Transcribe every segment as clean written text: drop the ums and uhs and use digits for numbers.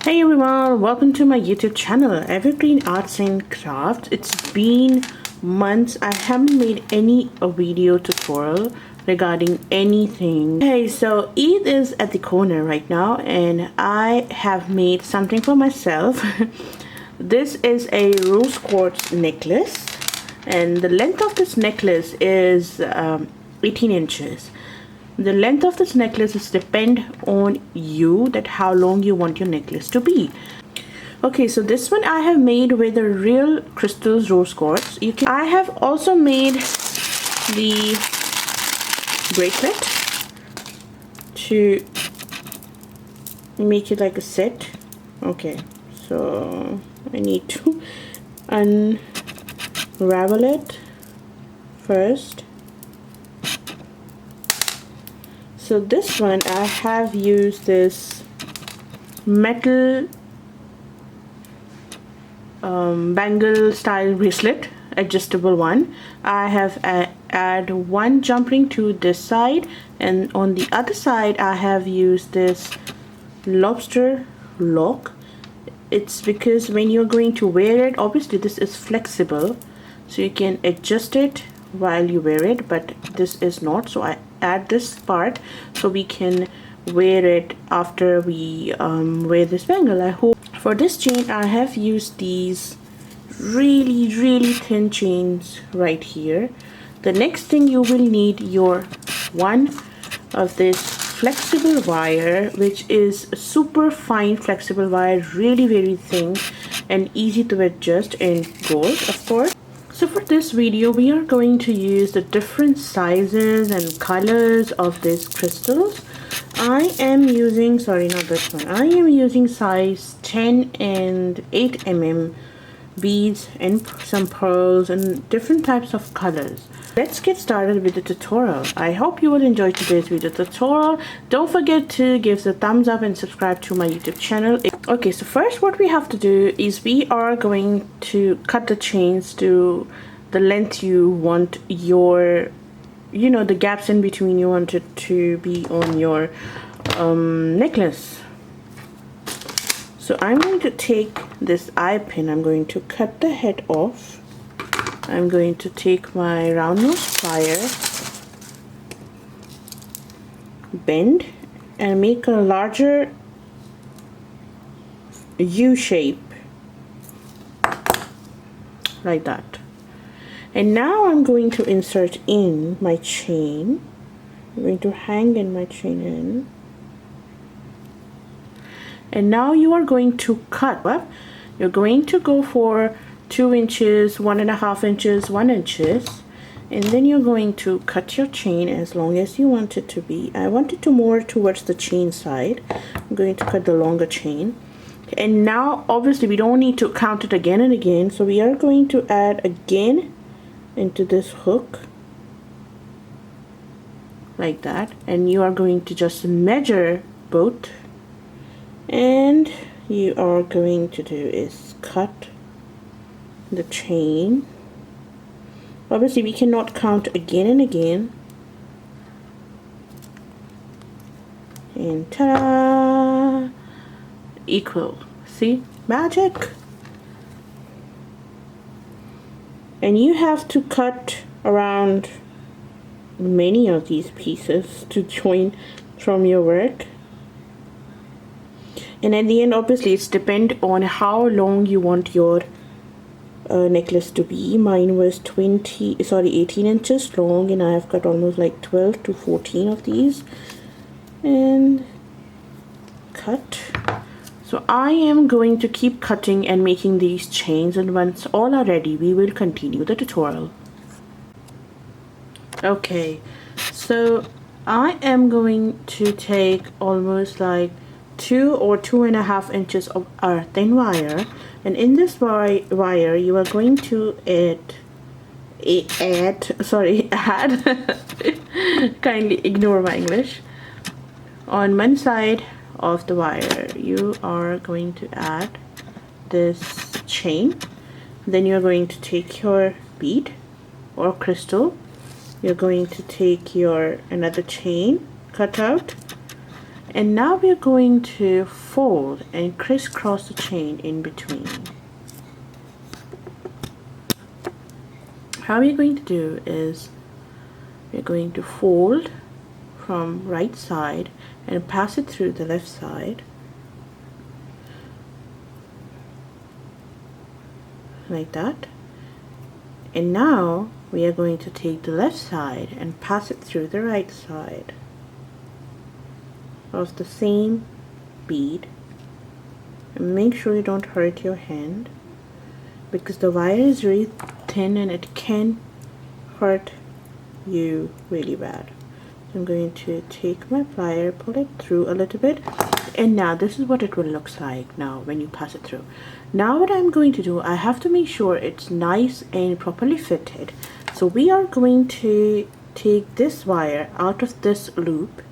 Hey everyone, welcome to my YouTube channel, Evergreen Arts and Crafts. It's been months. I haven't made any video tutorial regarding anything. Okay, so Eid is at the corner right now and I have made something for myself. This is a rose quartz necklace and the length of this necklace is 18 inches. The length of this necklace is depend on you, that how long you want your necklace to be. Okay, so this one I have made with a real crystals rose quartz. I have also made the bracelet to make it like a set. Okay, so I need to unravel it first. So this one I have used this metal bangle style bracelet, adjustable one. I have add one jump ring to this side, and on the other side I have used this lobster lock. It's because when you're going to wear it, obviously this is flexible, so you can adjust it while you wear it, but this is not, so I add this part so we can wear it after we wear this bangle. I hope. For this chain I have used these really thin chains right here. The next thing you will need your one of this flexible wire, which is super fine flexible wire, really very thin and easy to adjust and gold, of course. So for this video we are going to use the different sizes and colors of these crystals. I am using, sorry, not this one, I am using size 10 and 8 mm beads and some pearls and different types of colors. Let's get started with the tutorial. I hope you will enjoy today's video tutorial. Don't forget to give the thumbs up and subscribe to my YouTube channel. Okay, so first what we have to do is we are going to cut the chains to the length you want your, you know, the gaps in between you want it to be on your necklace. So I'm going to take this eye pin, I'm going to cut the head off. I'm going to take my round nose plier, bend and make a larger U shape like that. And now I'm going to insert in my chain. I'm going to hang in my chain in. And now you are going to cut up. You're going to go for 2 inches, 1.5 inches, 1 inches, and then you're going to cut your chain as long as you want it to be. I want it to more towards the chain side. I'm going to cut the longer chain. And now obviously we don't need to count it again and again, so we are going to add again into this hook like that, and you are going to just measure both, and you are going to do is cut the chain. Obviously we cannot count again and again, and ta-da, equal. See, magic. And you have to cut around many of these pieces to join from your work. And at the end obviously it's depend on how long you want your necklace to be. Mine was 18 inches long, and I have cut almost like 12 to 14 of these and cut. So I am going to keep cutting and making these chains, and once all are ready we will continue the tutorial. Okay, so I am going to take almost like 2 or 2.5 inches of our thin wire, and in this wire you are going to add kindly ignore my English. On one side of the wire you are going to add this chain, then you're going to take your bead or crystal, you're going to take your another chain cut out, And now we're going to fold and crisscross the chain in between. How we're going to do is we're going to fold from right side and pass it through the left side like that. And now we are going to take the left side and pass it through the right side of the same bead. And make sure you don't hurt your hand, because the wire is really thin and it can hurt you really bad. I'm going to take my plier, pull it through a little bit, and now this is what it will look like now when you pass it through. Now what I'm going to do, I have to make sure it's nice and properly fitted. So we are going to take this wire out of this loop.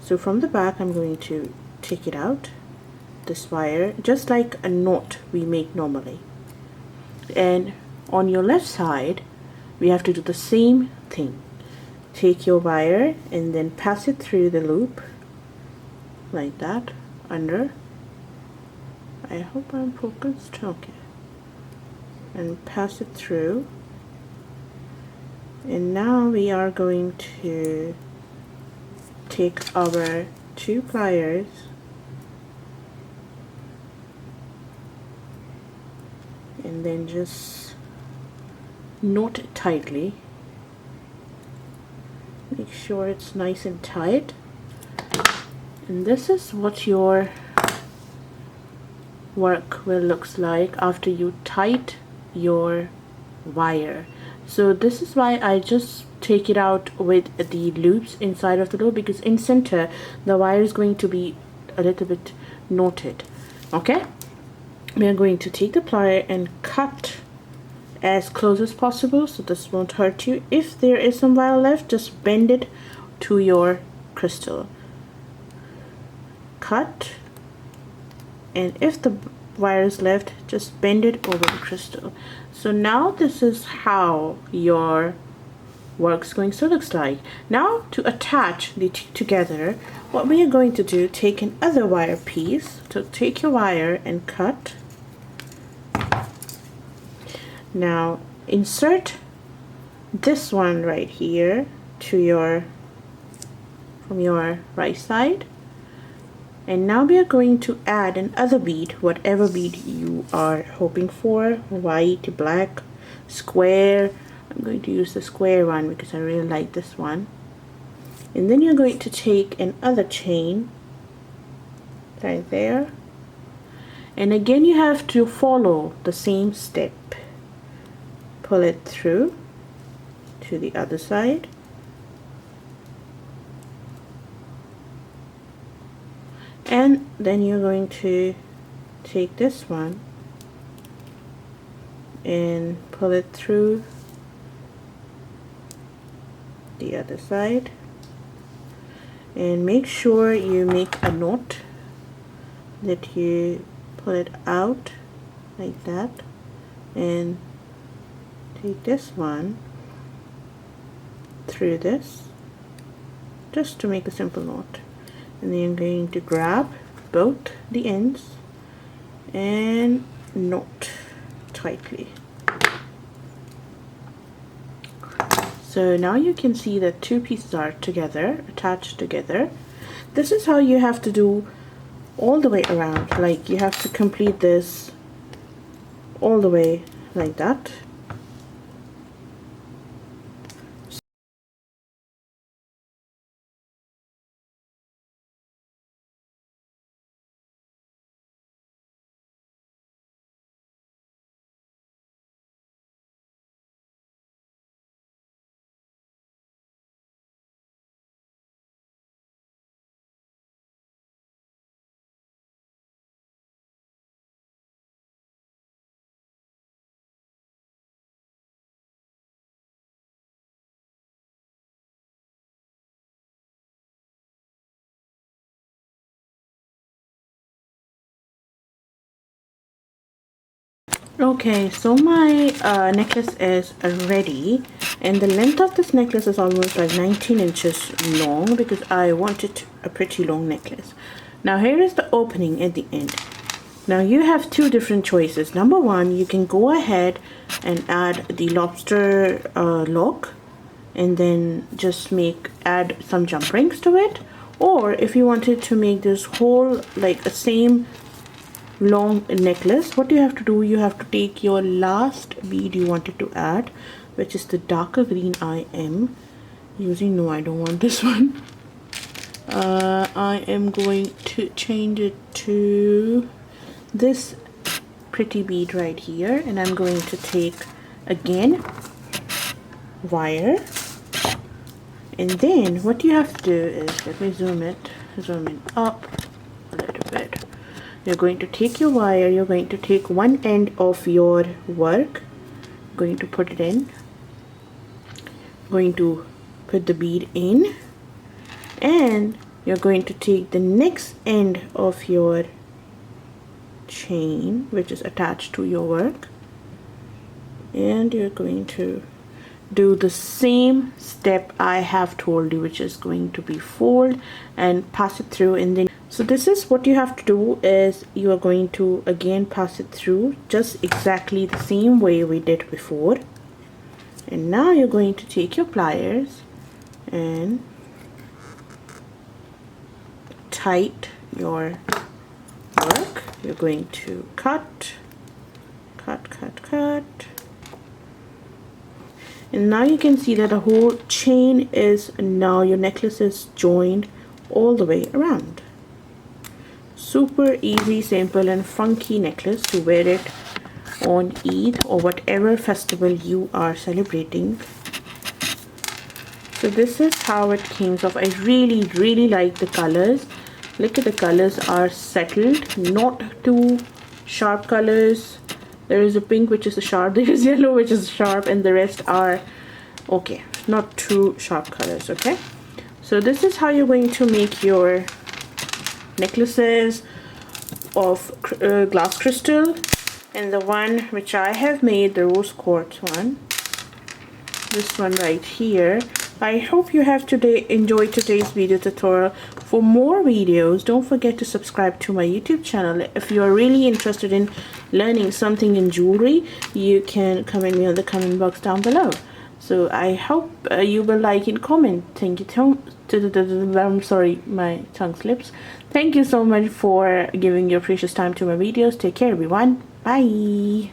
So from the back I'm going to take it out, this wire, just like a knot we make normally. And on your left side we have to do the same thing. Take your wire and then pass it through the loop like that, under. I hope I'm focused. Okay. And pass it through. And now we are going to take our two pliers and then just knot it tightly. Make sure it's nice and tight. And this is what your work will looks like after you tight your wire. So this is why I just take it out with the loops inside of the loop, because in center the wire is going to be a little bit knotted. Okay, we are going to take the plier and cut as close as possible so this won't hurt you. If there is some wire left, just bend it to your crystal. Cut, and if the wire is left, just bend it over the crystal. So now this is how your work's going to look like. Now to attach the two together, what we are going to do, take another wire piece. So take your wire and cut. Now insert this one right here to your, from your right side. And now we are going to add another bead, whatever bead you are hoping for, white, black, square. I'm going to use the square one because I really like this one. And then you're going to take another chain right there. And again you have to follow the same step. Pull it through to the other side. And then you're going to take this one and pull it through the other side, and make sure you make a knot, that you pull it out like that, and take this one through this just to make a simple knot. And then I'm going to grab both the ends and knot tightly. So now you can see that two pieces are together, attached together. This is how you have to do all the way around. Like you have to complete this all the way like that. Okay, so my necklace is ready, and the length of this necklace is almost like 19 inches long because I want it a pretty long necklace. Now here is the opening at the end. Now you have two different choices. Number one, you can go ahead and add the lobster lock and then just add some jump rings to it. Or if you wanted to make this whole like a same long necklace, what you have to do, you have to take your last bead you wanted to add, which is the darker green I am using. No, I don't want this one. I am going to change it to this pretty bead right here, and I'm going to take again wire, and then what you have to do is, let me zoom it up a little bit. You're going to take your wire, you're going to take one end of your work, going to put it in, going to put the bead in, and you're going to take the next end of your chain which is attached to your work, and you're going to do the same step I have told you, which is going to be fold and pass it through. And then so this is what you have to do, is you are going to again pass it through just exactly the same way we did before. And now you're going to take your pliers and tight your work. You're going to cut, and now you can see that the whole chain is, now your necklace is joined all the way around. Super easy, simple and funky necklace to wear it on Eid or whatever festival you are celebrating. So this is how it came off. I really like the colors. Look at the colors are settled, not too sharp colors. There is a pink which is a sharp, there is yellow which is sharp, and the rest are okay, not too sharp colors. Okay, so this is how you're going to make your necklaces of glass crystal. And the one which I have made, the rose quartz one, this one right here. I hope you have enjoyed today's video tutorial. For more videos, don't forget to subscribe to my YouTube channel. If you are really interested in learning something in jewelry, you can comment me on the comment box down below. So I hope you will like and comment. Thank you. I'm sorry, my tongue slips. Thank you so much for giving your precious time to my videos. Take care, everyone. Bye.